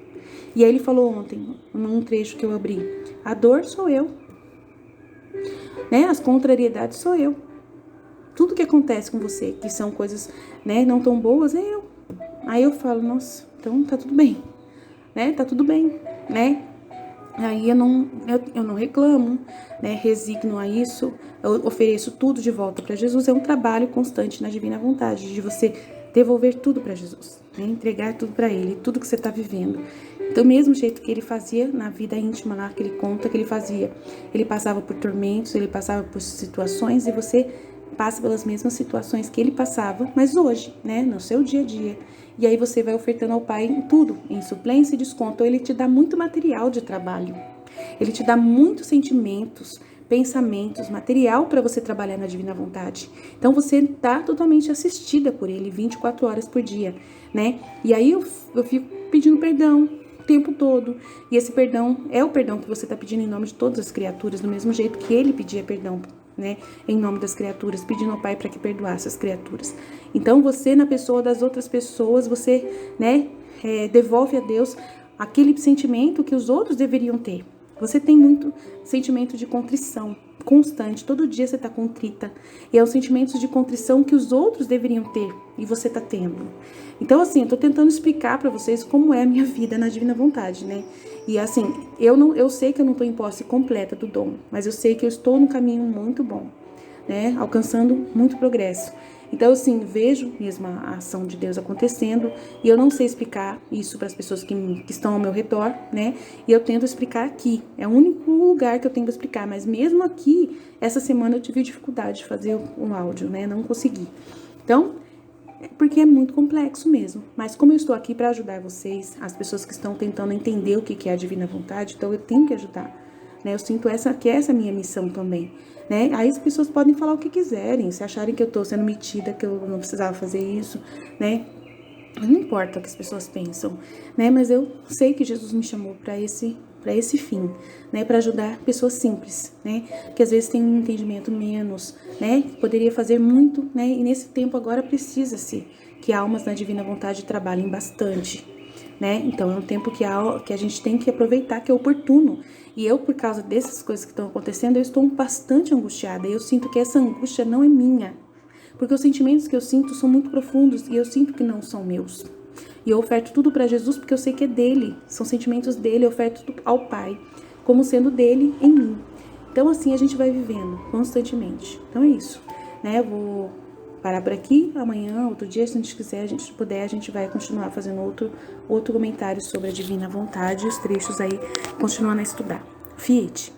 S1: E aí ele falou ontem, num trecho que eu abri, a dor sou eu, né? As contrariedades sou eu. Tudo que acontece com você, que são coisas, né, não tão boas, é eu. Aí eu falo, nossa, então tá tudo bem, né? Tá tudo bem, né? Aí eu não reclamo, né? Resigno a isso, eu ofereço tudo de volta para Jesus. É um trabalho constante na divina vontade, de você devolver tudo para Jesus, né? Entregar tudo para Ele, tudo que você tá vivendo. Do mesmo jeito que ele fazia na vida íntima lá, que ele conta que ele fazia. Ele passava por tormentos, ele passava por situações e você passa pelas mesmas situações que ele passava, mas hoje, né, no seu dia a dia. E aí você vai ofertando ao Pai em tudo, em suplência e desconto. Então ele te dá muito material de trabalho. Ele te dá muitos sentimentos, pensamentos, material para você trabalhar na divina vontade. Então você está totalmente assistida por ele 24 horas por dia, né? E aí eu fico pedindo perdão o tempo todo. E esse perdão é o perdão que você está pedindo em nome de todas as criaturas, do mesmo jeito que ele pedia perdão, né, em nome das criaturas, pedindo ao Pai para que perdoasse as criaturas. Então você, na pessoa das outras pessoas, você, né, devolve a Deus aquele sentimento que os outros deveriam ter. Você tem muito sentimento de contrição constante, todo dia você está contrita, e é o sentimento de contrição que os outros deveriam ter, e você está tendo. Então, assim, eu tô tentando explicar para vocês como é a minha vida na divina vontade, né? E assim, eu sei que eu não tô em posse completa do dom, mas eu sei que eu estou num caminho muito bom, né? Alcançando muito progresso. Então, assim, vejo mesmo a ação de Deus acontecendo, e eu não sei explicar isso para as pessoas que estão ao meu redor, né? E eu tento explicar aqui. É o único lugar que eu tenho para explicar, mas mesmo aqui, essa semana eu tive dificuldade de fazer um áudio, né? Não consegui. Então, porque é muito complexo mesmo. Mas como eu estou aqui para ajudar vocês, as pessoas que estão tentando entender o que é a divina vontade, então eu tenho que ajudar, né? Eu sinto que essa é a minha missão também, né? Aí as pessoas podem falar o que quiserem, se acharem que eu tô sendo metida, que eu não precisava fazer isso, né? Não importa o que as pessoas pensam, né? Mas eu sei que Jesus me chamou para esse para esse fim, né, para ajudar pessoas simples, né, que às vezes tem um entendimento menos, né, que poderia fazer muito, né, e nesse tempo agora precisa-se que almas na divina vontade trabalhem bastante, né, então é um tempo que a gente tem que aproveitar, que é oportuno, e eu, por causa dessas coisas que estão acontecendo, eu estou bastante angustiada, e eu sinto que essa angústia não é minha, porque os sentimentos que eu sinto são muito profundos, e eu sinto que não são meus. E eu oferto tudo para Jesus porque eu sei que é dele, são sentimentos dele, eu oferto tudo ao Pai, como sendo dele em mim. Então assim a gente vai vivendo constantemente. Então é isso, né? Eu vou parar por aqui, amanhã, outro dia, se a gente quiser, a gente puder, a gente vai continuar fazendo outro comentário sobre a divina vontade e os trechos aí, continuando a estudar. Fiat.